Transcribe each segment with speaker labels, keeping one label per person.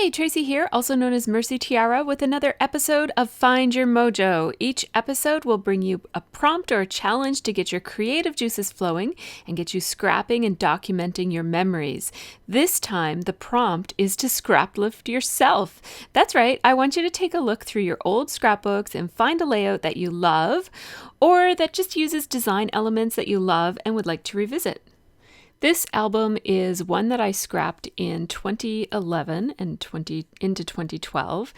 Speaker 1: Hey, Tracy here, also known as Mercy Tiara, with another episode of Find Your Mojo. Each episode will bring you a prompt or a challenge to get your creative juices flowing and get you scrapping and documenting your memories. This time, the prompt is to scraplift yourself. That's right, I want you to take a look through your old scrapbooks and find a layout that you love or that just uses design elements that you love and would like to revisit. This album is one that I scrapped in 2011 and into 2012,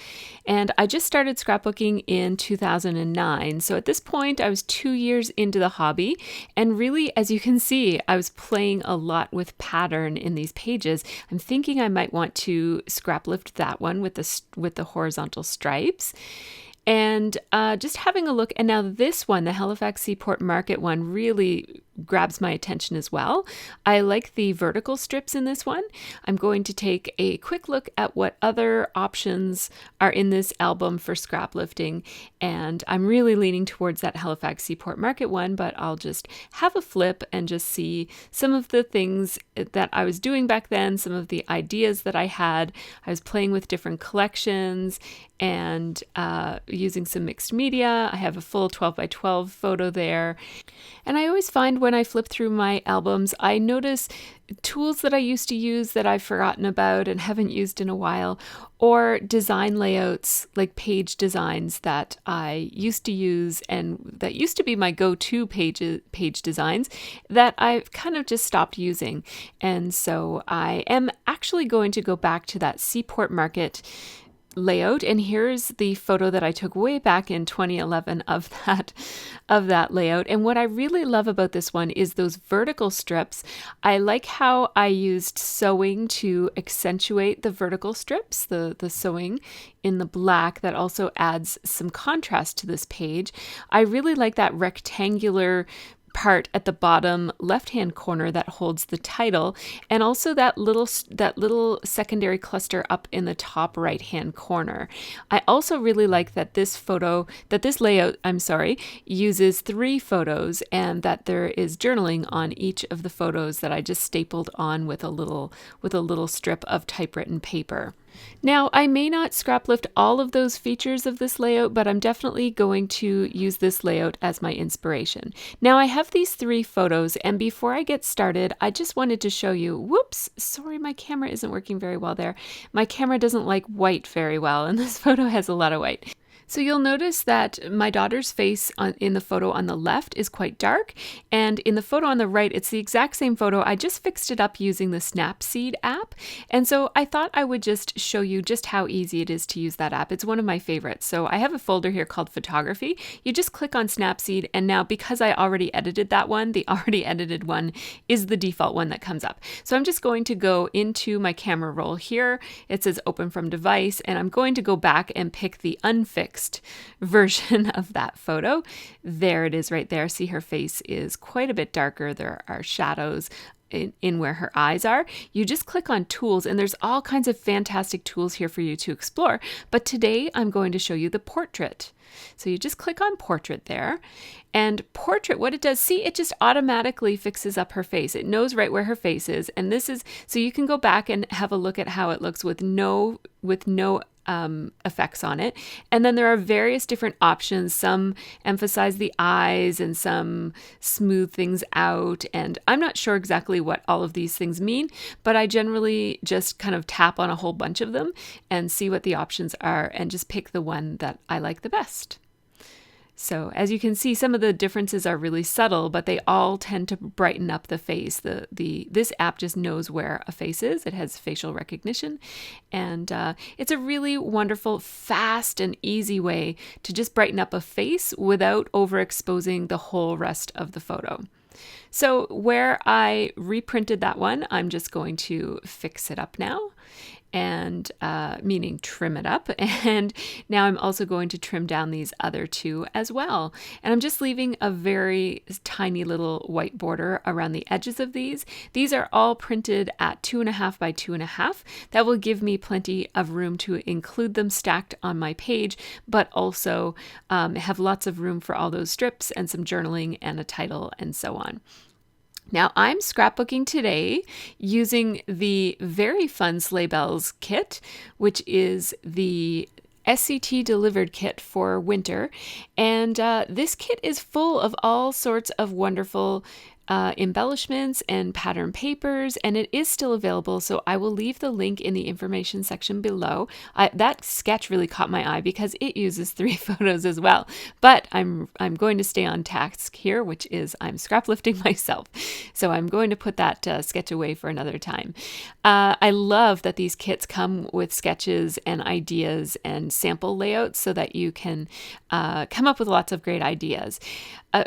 Speaker 1: and I just started scrapbooking in 2009. So at this point, I was 2 years into the hobby, and really, as you can see, I was playing a lot with pattern in these pages. I'm thinking I might want to scraplift that one with the horizontal stripes. And just having a look, and now this one, the Halifax Seaport Market one, really grabs my attention as well. I like the vertical strips in this one. I'm going to take a quick look at what other options are in this album for scrap lifting, and I'm really leaning towards that Halifax Seaport Market one, but I'll just have a flip and just see some of the things that I was doing back then, some of the ideas that I had. I was playing with different collections and using some mixed media. I have a full 12 by 12 photo there. And I always find when I flip through my albums, I notice tools that I used to use that I've forgotten about and haven't used in a while, or design layouts like page designs that I used to use and that used to be my go-to page designs that I've kind of just stopped using. And so I am actually going to go back to that Seaport Market layout, and here's the photo that I took way back in 2011 of that layout. And what I really love about this one is those vertical strips. I like how I used sewing to accentuate the vertical strips, the sewing in the black that also adds some contrast to this page. I really like that rectangular part at the bottom left-hand corner that holds the title, and also that little secondary cluster up in the top right-hand corner. I also really like that this layout, uses 3 photos, and that there is journaling on each of the photos that I just stapled on with a little strip of typewritten paper. Now, I may not scraplift all of those features of this layout, but I'm definitely going to use this layout as my inspiration. Now, I have these 3 photos, and before I get started, I just wanted to show you, whoops, sorry, my camera isn't working very well there. My camera doesn't like white very well, and this photo has a lot of white. So you'll notice that my daughter's face in the photo on the left is quite dark, and in the photo on the right, it's the exact same photo. I just fixed it up using the SnapSeed app, and so I thought I would just show you just how easy it is to use that app. It's one of my favorites. So I have a folder here called Photography. You just click on SnapSeed, and now because I already edited that one, the already edited one is the default one that comes up. So I'm just going to go into my camera roll here. It says Open from Device, and I'm going to go back and pick the unfixed version of that photo. There it is right there. See, her face is quite a bit darker. There are shadows in where her eyes are. You just click on tools, and there's all kinds of fantastic tools here for you to explore. But today I'm going to show you the portrait. So you just click on portrait there, and portrait, what it does, see, it just automatically fixes up her face. It knows right where her face is. And this is, so you can go back and have a look at how it looks with no effects on it. And then there are various different options. Some emphasize the eyes and some smooth things out. And I'm not sure exactly what all of these things mean, but I generally just kind of tap on a whole bunch of them and see what the options are and just pick the one that I like the best. So as you can see, some of the differences are really subtle, but they all tend to brighten up the face. This app just knows where a face is. It has facial recognition, and it's a really wonderful, fast, and easy way to just brighten up a face without overexposing the whole rest of the photo. So where I reprinted that one, I'm just going to fix it up now, and meaning trim it up. And now I'm also going to trim down these other 2 as well. And I'm just leaving a very tiny little white border around the edges of these. These are all printed at 2.5 by 2.5. That will give me plenty of room to include them stacked on my page, but also have lots of room for all those strips and some journaling and a title and so on. Now I'm scrapbooking today using the very fun Sleigh Bells kit, which is the SCT delivered kit for winter. And this kit is full of all sorts of wonderful embellishments and pattern papers, and it is still available, so I will leave the link in the information section below. That sketch really caught my eye because it uses 3 photos as well, but I'm going to stay on task here, which is I'm scraplifting myself, so I'm going to put that sketch away for another time. I love that these kits come with sketches and ideas and sample layouts so that you can come up with lots of great ideas.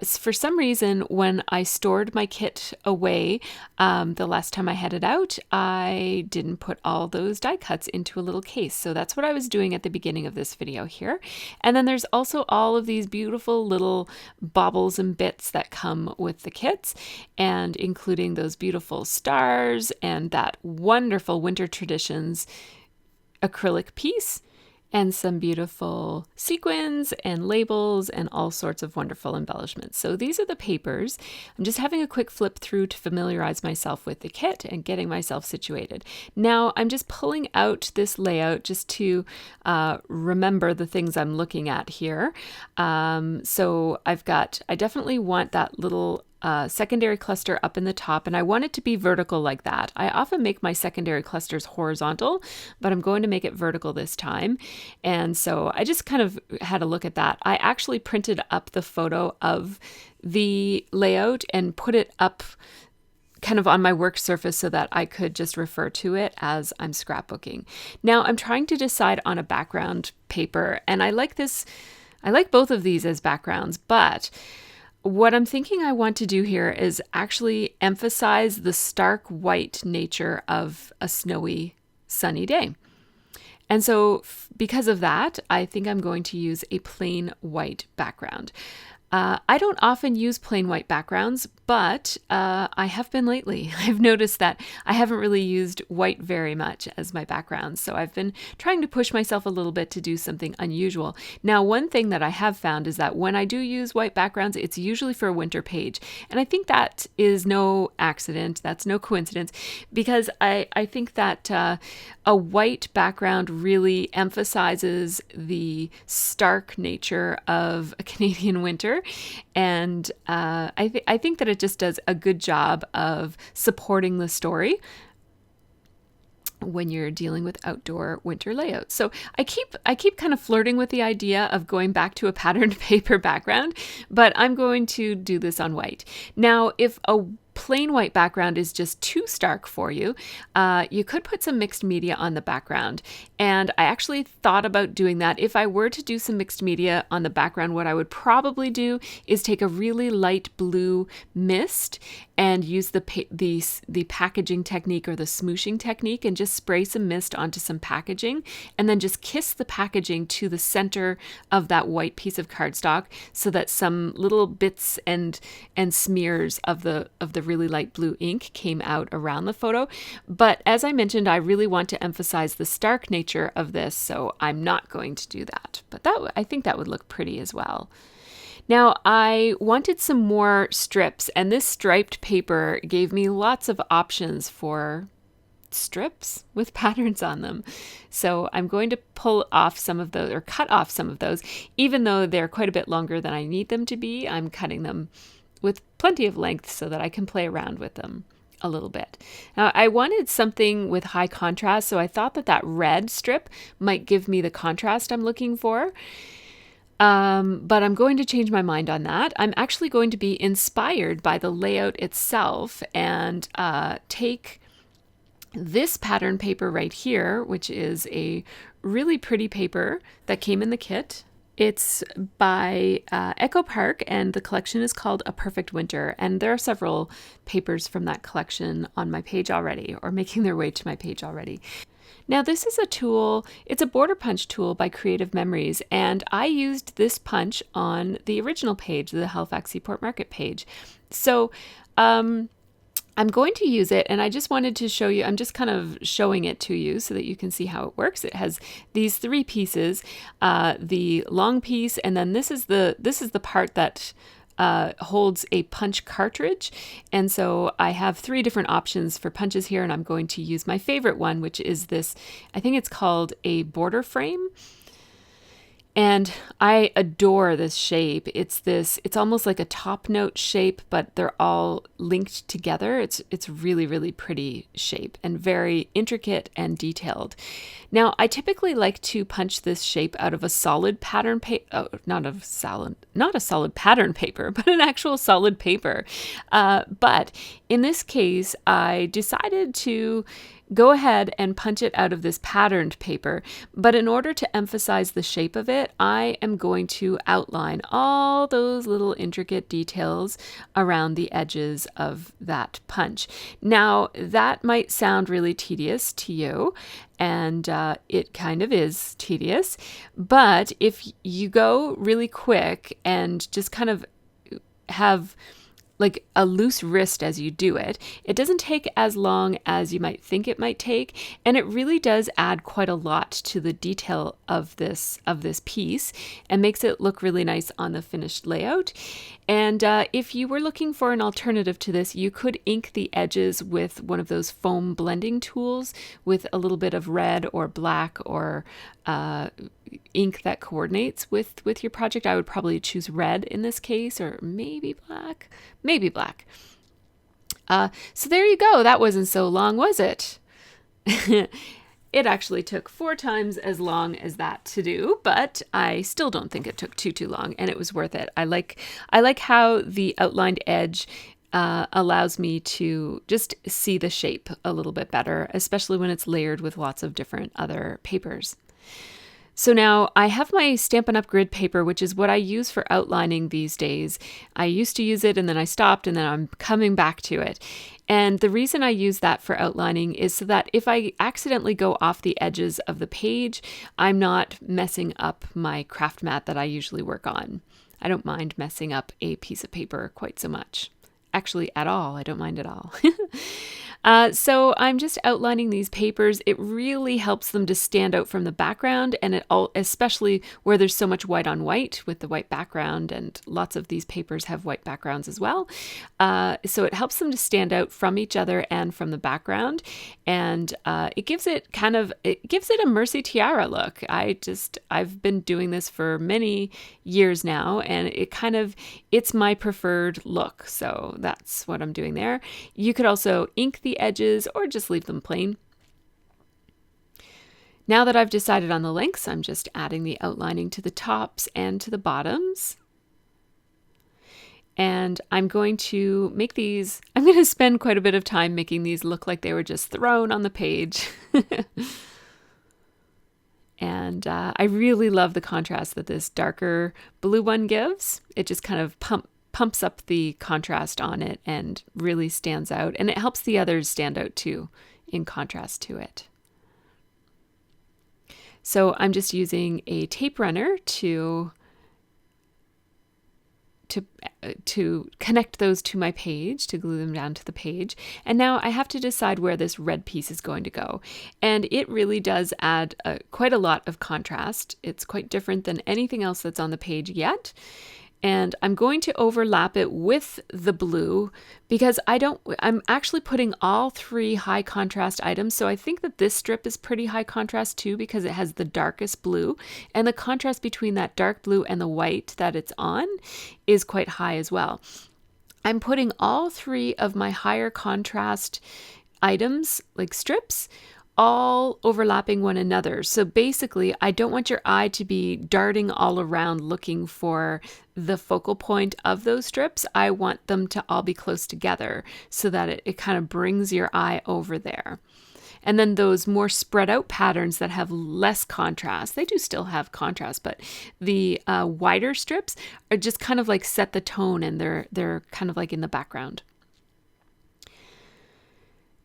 Speaker 1: For some reason, when I stored my kit away the last time I had it out, I didn't put all those die cuts into a little case. So that's what I was doing at the beginning of this video here. And then there's also all of these beautiful little baubles and bits that come with the kits, and including those beautiful stars and that wonderful Winter Traditions acrylic piece, and some beautiful sequins and labels and all sorts of wonderful embellishments. So these are the papers. I'm just having a quick flip through to familiarize myself with the kit and getting myself situated. Now I'm just pulling out this layout just to remember the things I'm looking at here. So I definitely want that little secondary cluster up in the top, and I want it to be vertical like that. I often make my secondary clusters horizontal, but I'm going to make it vertical this time. And so I just kind of had a look at that. I actually printed up the photo of the layout and put it up kind of on my work surface so that I could just refer to it as I'm scrapbooking. Now I'm trying to decide on a background paper, and I like both of these as backgrounds, but what I'm thinking I want to do here is actually emphasize the stark white nature of a snowy, sunny day. And so because of that, I think I'm going to use a plain white background. I don't often use plain white backgrounds, but I have been lately. I've noticed that I haven't really used white very much as my background, so I've been trying to push myself a little bit to do something unusual. Now, one thing that I have found is that when I do use white backgrounds, it's usually for a winter page, and I think that is no accident, that's no coincidence, because I think that a white background really emphasizes the stark nature of a Canadian winter. And I think that it just does a good job of supporting the story when you're dealing with outdoor winter layouts. So I keep kind of flirting with the idea of going back to a patterned paper background, but I'm going to do this on white. Now, if a plain white background is just too stark for you, you could put some mixed media on the background. And I actually thought about doing that. If I were to do some mixed media on the background, what I would probably do is take a really light blue mist and use the packaging technique or the smooshing technique and just spray some mist onto some packaging and then just kiss the packaging to the center of that white piece of cardstock so that some little bits and smears of the really light blue ink came out around the photo. But as I mentioned, I really want to emphasize the stark nature of this, so I'm not going to do that. But I think that would look pretty as well. Now, I wanted some more strips, and this striped paper gave me lots of options for strips with patterns on them. So I'm going to pull off some of those, or cut off some of those. Even though they're quite a bit longer than I need them to be, I'm cutting them with plenty of length so that I can play around with them a little bit. Now, I wanted something with high contrast, so I thought that red strip might give me the contrast I'm looking for. But I'm going to change my mind on that. I'm actually going to be inspired by the layout itself and take this pattern paper right here, which is a really pretty paper that came in the kit. It's by Echo Park, and the collection is called A Perfect Winter. And there are several papers from that collection on my page already, or making their way to my page already. Now, this is a tool, it's a border punch tool by Creative Memories, and I used this punch on the original page, the Halifax Seaport Market page. So, I'm going to use it, and I just wanted to show you, I'm just kind of showing it to you so that you can see how it works. It has these 3 pieces, the long piece, and then this is the part that holds a punch cartridge. And so I have 3 different options for punches here, and I'm going to use my favorite one, which is this, I think it's called a border frame. And I adore this shape. It's almost like a top note shape, but they're all linked together. It's really, really pretty shape and very intricate and detailed. Now, I typically like to punch this shape out of a solid pattern paper, not a solid pattern paper, but an actual solid paper. But in this case, I decided to go ahead and punch it out of this patterned paper. But in order to emphasize the shape of it, I am going to outline all those little intricate details around the edges of that punch. Now, that might sound really tedious to you, and it kind of is tedious. But if you go really quick and just kind of have like a loose wrist as you do it, it doesn't take as long as you might think it might take, and it really does add quite a lot to the detail of this piece and makes it look really nice on the finished layout. And if you were looking for an alternative to this, you could ink the edges with one of those foam blending tools with a little bit of red or black or ink that coordinates with your project. I would probably choose red in this case, or maybe black. So there you go. That wasn't so long, was it? It actually took 4 times as long as that to do, but I still don't think it took too long, and it was worth it. I like how the outlined edge allows me to just see the shape a little bit better, especially when it's layered with lots of different other papers. So now I have my Stampin' Up! Grid paper, which is what I use for outlining these days. I used to use it and then I stopped, and then I'm coming back to it. And the reason I use that for outlining is so that if I accidentally go off the edges of the page, I'm not messing up my craft mat that I usually work on. I don't mind messing up a piece of paper quite so much. Actually, at all. I don't mind at all. So I'm just outlining these papers. It really helps them to stand out from the background, and especially where there's so much white on white with the white background, and lots of these papers have white backgrounds as well. So it helps them to stand out from each other and from the background, and it gives it a Mercy Tiara look. I've been doing this for many years now, and it's my preferred look. So that's what I'm doing there. You could also ink the edges or just leave them plain. Now that I've decided on the lengths, I'm just adding the outlining to the tops and to the bottoms. And I'm going to spend quite a bit of time making these look like they were just thrown on the page. And I really love the contrast that this darker blue one gives. It just kind of pumps up the contrast on it and really stands out. And it helps the others stand out too in contrast to it. So I'm just using a tape runner to connect those to my page, to glue them down to the page. And now I have to decide where this red piece is going to go. And it really does add quite a lot of contrast. It's quite different than anything else that's on the page yet. And I'm going to overlap it with the blue because I'm actually putting all 3 high contrast items. So I think that this strip is pretty high contrast too, because it has the darkest blue, and the contrast between that dark blue and the white that it's on is quite high as well. I'm putting all 3 of my higher contrast items, like strips, all overlapping one another. So basically, I don't want your eye to be darting all around looking for the focal point of those strips. I want them to all be close together so that it kind of brings your eye over there. And then those more spread out patterns that have less contrast, they do still have contrast, but the wider strips are just kind of like set the tone, and they're kind of like in the background.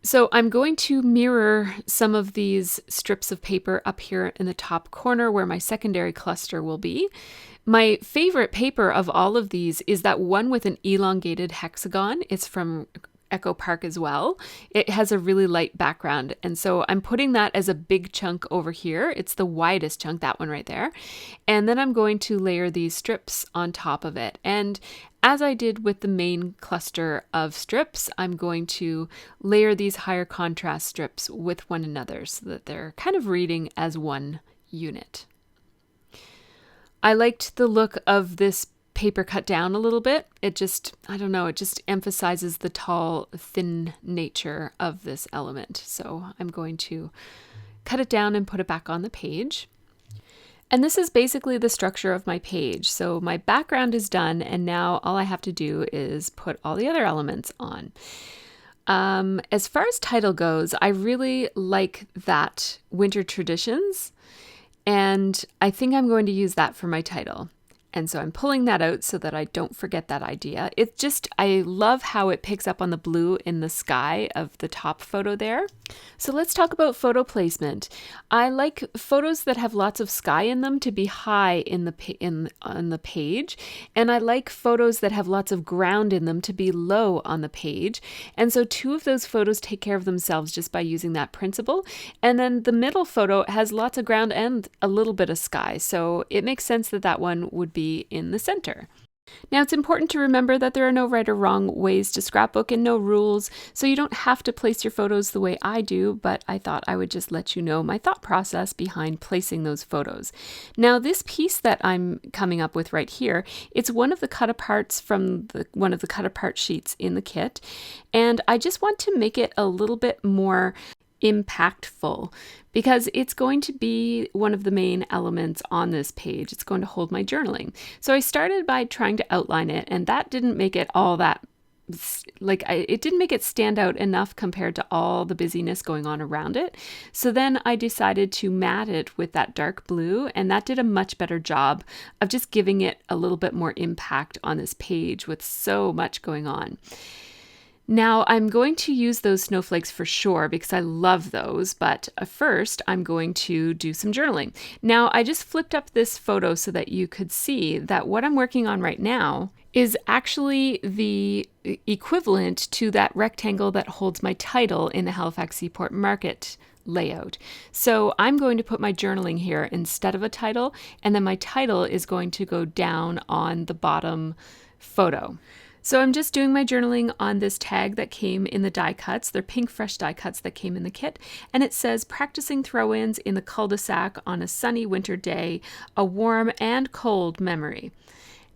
Speaker 1: So I'm going to mirror some of these strips of paper up here in the top corner where my secondary cluster will be. My favorite paper of all of these is that one with an elongated hexagon. It's from Echo Park as well. It has a really light background. And so I'm putting that as a big chunk over here. It's the widest chunk, that one right there. And then I'm going to layer these strips on top of it. And as I did with the main cluster of strips, I'm going to layer these higher contrast strips with one another so that they're kind of reading as one unit. I liked the look of this paper cut down a little bit. It just, I don't know, it just emphasizes the tall, thin nature of this element. So I'm going to cut it down and put it back on the page. And this is basically the structure of my page. So my background is done, and now all I have to do is put all the other elements on. As far as title goes, I really like that Winter Traditions, and I think I'm going to use that for my title. And so I'm pulling that out so that I don't forget that idea. It's just, I love how it picks up on the blue in the sky of the top photo there. So let's talk about photo placement. I like photos that have lots of sky in them to be high on the page. And I like photos that have lots of ground in them to be low on the page. And so two of those photos take care of themselves just by using that principle. And then the middle photo has lots of ground and a little bit of sky. So it makes sense that that one would be in the center. Now, it's important to remember that there are no right or wrong ways to scrapbook and no rules, so you don't have to place your photos the way I do, but I thought I would just let you know my thought process behind placing those photos. Now, this piece that I'm coming up with right here, it's one of the cut-aparts from one of the cut-apart sheets in the kit, and I just want to make it a little bit more impactful because it's going to be one of the main elements on this page. It's going to hold my journaling. So I started by trying to outline it, and that didn't make it all that, it didn't make it stand out enough compared to all the busyness going on around it. So then I decided to matte it with that dark blue, and that did a much better job of just giving it a little bit more impact on this page with so much going on. Now, I'm going to use those snowflakes for sure because I love those, but first I'm going to do some journaling. Now, I just flipped up this photo so that you could see that what I'm working on right now is actually the equivalent to that rectangle that holds my title in the Halifax Seaport Market layout. So I'm going to put my journaling here instead of a title, and then my title is going to go down on the bottom photo. So I'm just doing my journaling on this tag that came in the die cuts. They're pink fresh die cuts that came in the kit. And it says, practicing throw-ins in the cul-de-sac on a sunny winter day, a warm and cold memory.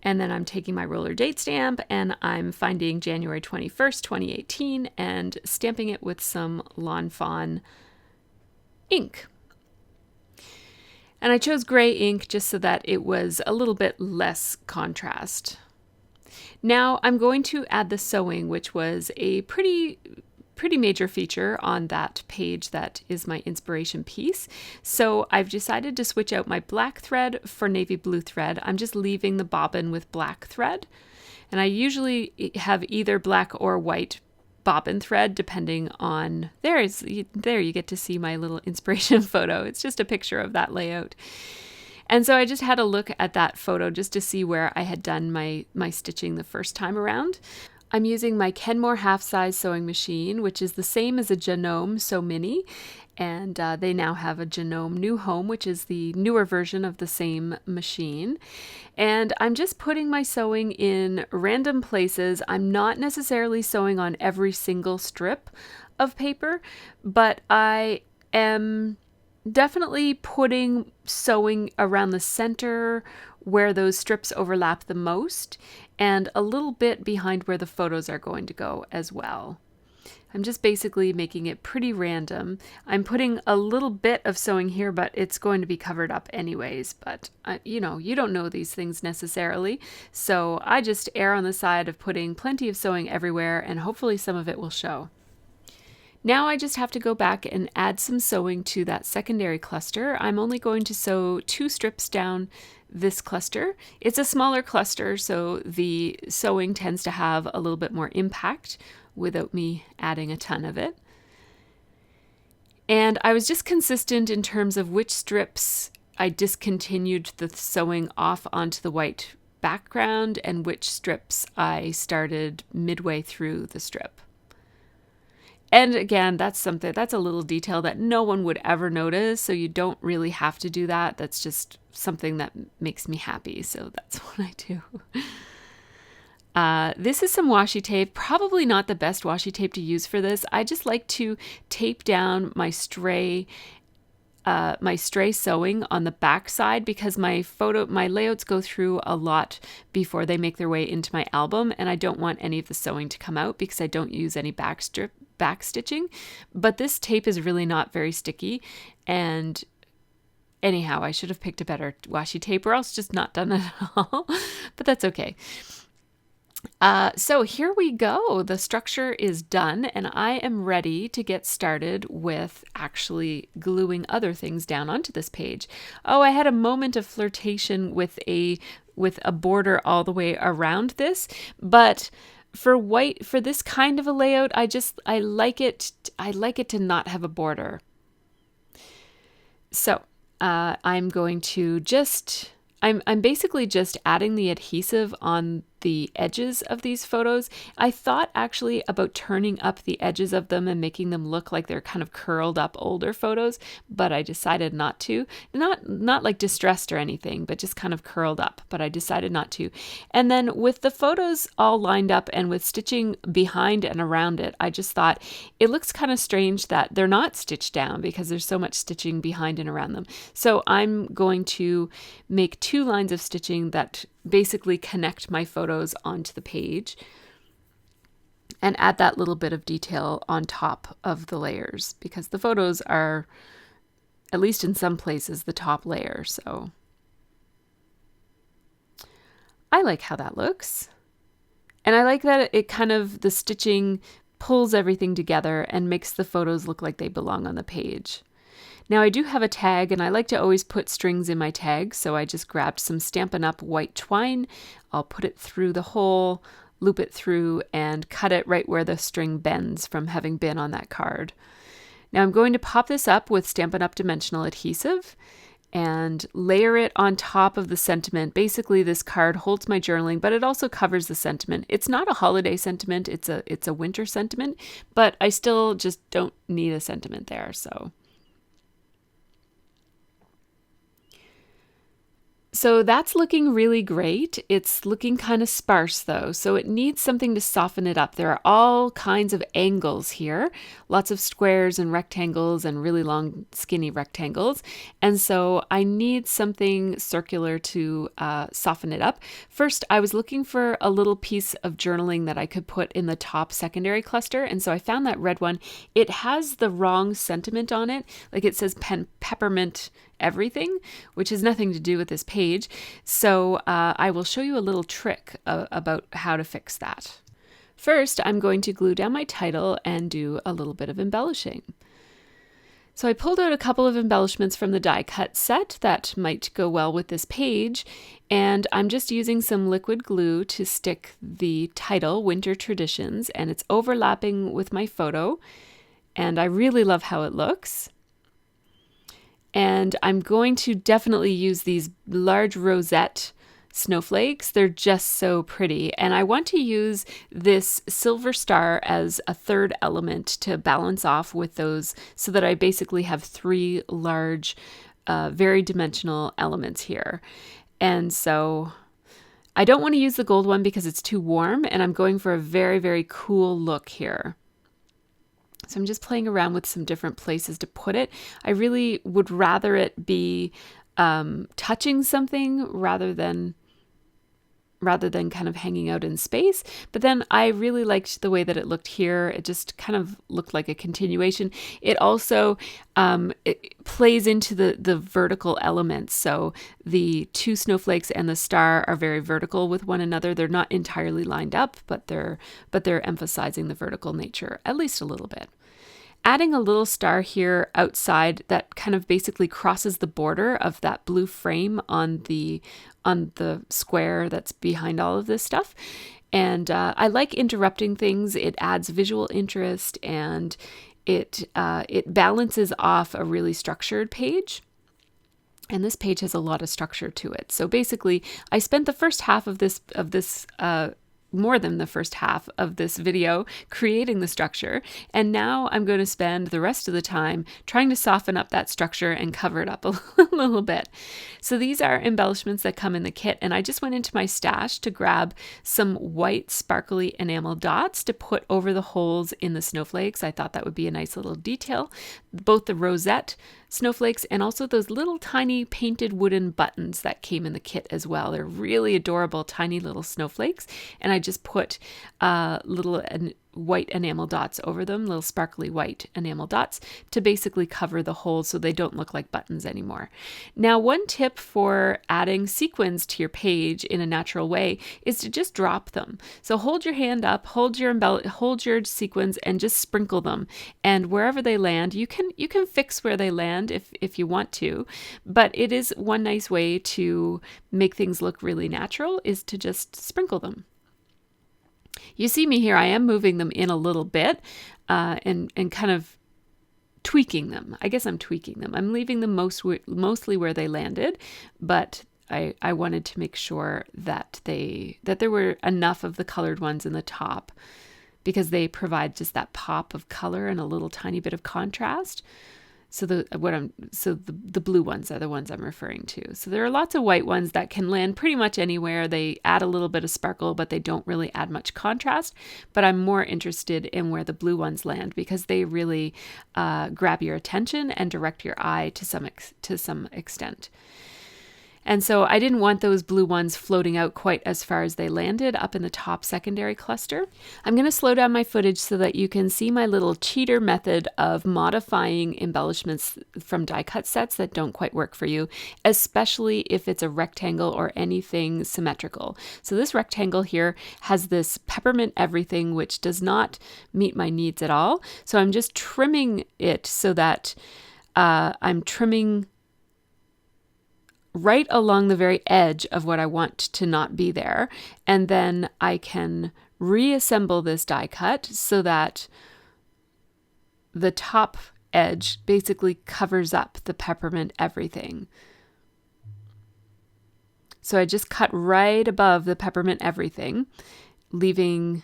Speaker 1: And then I'm taking my roller date stamp and I'm finding January 21st, 2018 and stamping it with some Lawn Fawn ink. And I chose gray ink just so that it was a little bit less contrast. Now I'm going to add the sewing, which was a pretty major feature on that page that is my inspiration piece. So I've decided to switch out my black thread for navy blue thread. I'm just leaving the bobbin with black thread. And I usually have either black or white bobbin thread depending on, there you get to see my little inspiration photo. It's just a picture of that layout. And so I just had a look at that photo just to see where I had done my stitching the first time around. I'm using my Kenmore half-size sewing machine, which is the same as a Genome Sew Mini, and they now have a Genome New Home, which is the newer version of the same machine. And I'm just putting my sewing in random places. I'm not necessarily sewing on every single strip of paper, but I am definitely putting sewing around the center where those strips overlap the most and a little bit behind where the photos are going to go as well. I'm just basically making it pretty random. I'm putting a little bit of sewing here, but it's going to be covered up anyways. But you don't know these things necessarily. So I just err on the side of putting plenty of sewing everywhere and hopefully some of it will show. Now I just have to go back and add some sewing to that secondary cluster. I'm only going to sew 2 strips down this cluster. It's a smaller cluster, so the sewing tends to have a little bit more impact without me adding a ton of it. And I was just consistent in terms of which strips I discontinued the sewing off onto the white background and which strips I started midway through the strip. And again, that's a little detail that no one would ever notice. So you don't really have to do that. That's just something that makes me happy. So that's what I do. This is some washi tape, probably not the best washi tape to use for this. I just like to tape down my stray sewing on the back side because my layouts go through a lot before they make their way into my album, and I don't want any of the sewing to come out because I don't use any back stitching. But this tape is really not very sticky, and anyhow, I should have picked a better washi tape or else just not done it at all, but that's okay. So here we go. The structure is done and I am ready to get started with actually gluing other things down onto this page. Oh, I had a moment of flirtation with a border all the way around this, but for this kind of a layout, I like it to not have a border. So, I'm basically just adding the adhesive on the edges of these photos. I thought actually about turning up the edges of them and making them look like they're kind of curled up older photos, but I decided not to. Not like distressed or anything, but just kind of curled up, but I decided not to. And then with the photos all lined up and with stitching behind and around it, I just thought it looks kind of strange that they're not stitched down because there's so much stitching behind and around them. So I'm going to make 2 lines of stitching that basically connect my photos onto the page and add that little bit of detail on top of the layers because the photos are, at least in some places, the top layer. So I like how that looks. And I like that it kind of, the stitching pulls everything together and makes the photos look like they belong on the page. Now I do have a tag and I like to always put strings in my tag, so I just grabbed some Stampin' Up! White twine. I'll put it through the hole, loop it through, and cut it right where the string bends from having been on that card. Now I'm going to pop this up with Stampin' Up! Dimensional adhesive and layer it on top of the sentiment. Basically, this card holds my journaling, but it also covers the sentiment. It's not a holiday sentiment, it's a winter sentiment, but I still just don't need a sentiment there, so... So that's looking really great. It's looking kind of sparse though, so it needs something to soften it up. There are all kinds of angles here, lots of squares and rectangles and really long skinny rectangles. And so I need something circular to soften it up. First, I was looking for a little piece of journaling that I could put in the top secondary cluster. And so I found that red one. It has the wrong sentiment on it. Like it says peppermint everything, which has nothing to do with this page. So I will show you a little trick about how to fix that. First, I'm going to glue down my title and do a little bit of embellishing. So I pulled out a couple of embellishments from the die cut set that might go well with this page, and I'm just using some liquid glue to stick the title, Winter Traditions, and it's overlapping with my photo, and I really love how it looks. And I'm going to definitely use these large rosette snowflakes. They're just so pretty. And I want to use this silver star as a third element to balance off with those so that I basically have 3 large, very dimensional elements here. And so I don't want to use the gold one because it's too warm, and I'm going for a very, very cool look here. So I'm just playing around with some different places to put it. I really would rather it be touching something rather than kind of hanging out in space. But then I really liked the way that it looked here. It just kind of looked like a continuation. It also it plays into the vertical elements. So the 2 snowflakes and the star are very vertical with one another. They're not entirely lined up, but they're emphasizing the vertical nature, at least a little bit. Adding a little star here outside that kind of basically crosses the border of that blue frame on the square that's behind all of this stuff. And I like interrupting things. It adds visual interest and it balances off a really structured page. And this page has a lot of structure to it. So basically, I spent the first half of this more than the first half of this video creating the structure. And now I'm going to spend the rest of the time trying to soften up that structure and cover it up a little bit. So these are embellishments that come in the kit. And I just went into my stash to grab some white sparkly enamel dots to put over the holes in the snowflakes. I thought that would be a nice little detail. Both the rosette snowflakes and also those little tiny painted wooden buttons that came in the kit as well. They're really adorable, tiny little snowflakes. And I just put little white enamel dots over them, little sparkly white enamel dots, to basically cover the holes so they don't look like buttons anymore. Now, one tip for adding sequins to your page in a natural way is to just drop them. So hold your hand up, hold your sequins, and just sprinkle them. And wherever they land, you can fix where they land if you want to. But it is one nice way to make things look really natural is to just sprinkle them. You see me here, I am moving them in a little bit and kind of tweaking them. I guess I'm tweaking them. I'm leaving them mostly where they landed, but I wanted to make sure that there were enough of the colored ones in the top because they provide just that pop of color and a little tiny bit of contrast. So the blue ones are the ones I'm referring to. So there are lots of white ones that can land pretty much anywhere. They add a little bit of sparkle, but they don't really add much contrast. But I'm more interested in where the blue ones land because they really grab your attention and direct your eye to some extent. And so I didn't want those blue ones floating out quite as far as they landed up in the top secondary cluster. I'm going to slow down my footage so that you can see my little cheater method of modifying embellishments from die cut sets that don't quite work for you, especially if it's a rectangle or anything symmetrical. So this rectangle here has this peppermint everything, which does not meet my needs at all. So I'm just trimming it so that I'm trimming right along the very edge of what I want to not be there. And then I can reassemble this die cut so that the top edge basically covers up the peppermint everything. So I just cut right above the peppermint everything, leaving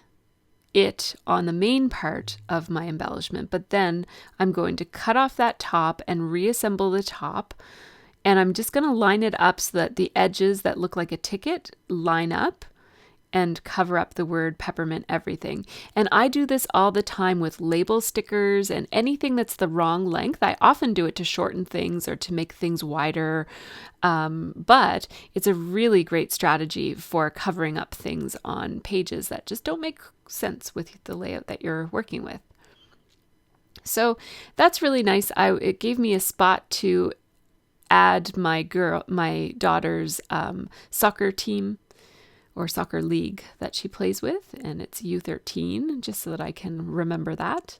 Speaker 1: it on the main part of my embellishment. But then I'm going to cut off that top and reassemble the top. And I'm just going to line it up so that the edges that look like a ticket line up and cover up the word peppermint everything. And I do this all the time with label stickers and anything that's the wrong length. I often do it to shorten things or to make things wider. But it's a really great strategy for covering up things on pages that just don't make sense with the layout that you're working with. So that's really nice. It gave me a spot to add my daughter's soccer team or soccer league that she plays with, and it's U13, just so that I can remember that.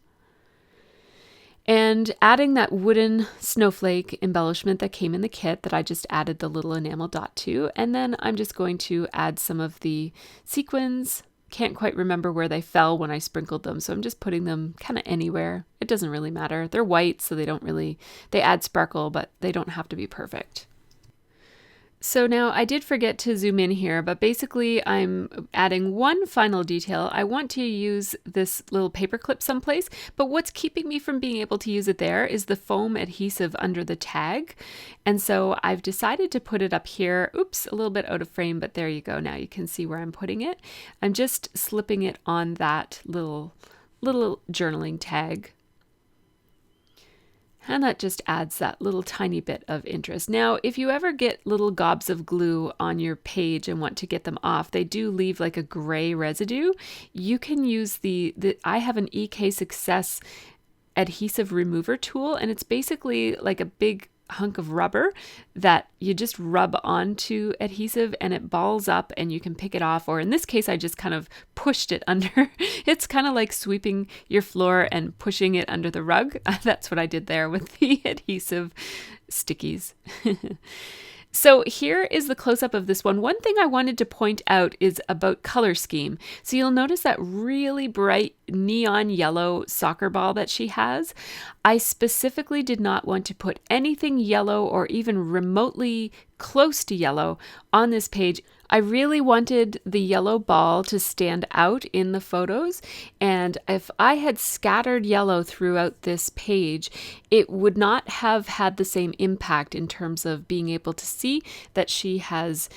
Speaker 1: And adding that wooden snowflake embellishment that came in the kit that I just added the little enamel dot to, and then I'm just going to add some of the sequins. Can't quite remember where they fell when I sprinkled them, so I'm just putting them kind of anywhere. It doesn't really matter. They're white, so they add sparkle, but they don't have to be perfect. So now I did forget to zoom in here, but basically I'm adding one final detail. I want to use this little paper clip someplace, but what's keeping me from being able to use it there is the foam adhesive under the tag. And so I've decided to put it up here. Oops, a little bit out of frame, but there you go. Now you can see where I'm putting it. I'm just slipping it on that little journaling tag. And that just adds that little tiny bit of interest. Now, if you ever get little gobs of glue on your page and want to get them off, they do leave like a gray residue. You can use I have an EK Success adhesive remover tool, and it's basically like a big hunk of rubber that you just rub onto adhesive and it balls up and you can pick it off. Or in this case, I just kind of pushed it under. It's kind of like sweeping your floor and pushing it under the rug. That's what I did there with the adhesive stickies. So here is the close-up of this one. One thing I wanted to point out is about color scheme. So you'll notice that really bright neon yellow soccer ball that she has. I specifically did not want to put anything yellow or even remotely close to yellow on this page. I really wanted the yellow ball to stand out in the photos, and if I had scattered yellow throughout this page, it would not have had the same impact in terms of being able to see that she has,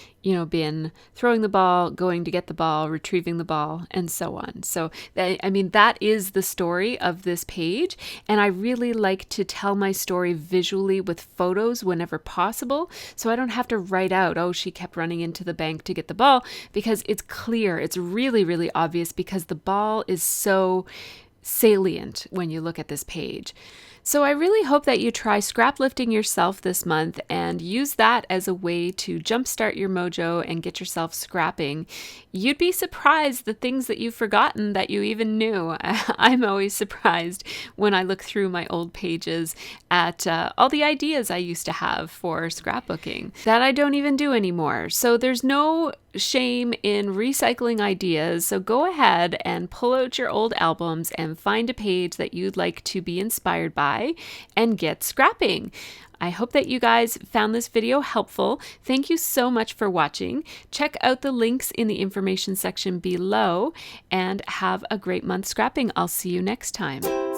Speaker 1: been throwing the ball, going to get the ball, retrieving the ball, and so on. So, that is the story of this page, and I really like to tell my story visually with photos whenever possible, so I don't have to write out, oh, she kept running into the bank to get the ball, because it's clear, it's really, really obvious, because the ball is so salient when you look at this page. So I really hope that you try scrap lifting yourself this month and use that as a way to jumpstart your mojo and get yourself scrapping. You'd be surprised the things that you've forgotten that you even knew. I'm always surprised when I look through my old pages at all the ideas I used to have for scrapbooking that I don't even do anymore. So there's no shame in recycling ideas. So go ahead and pull out your old albums and find a page that you'd like to be inspired by and get scrapping. I hope that you guys found this video helpful. Thank you so much for watching. Check out the links in the information section below and have a great month scrapping. I'll see you next time.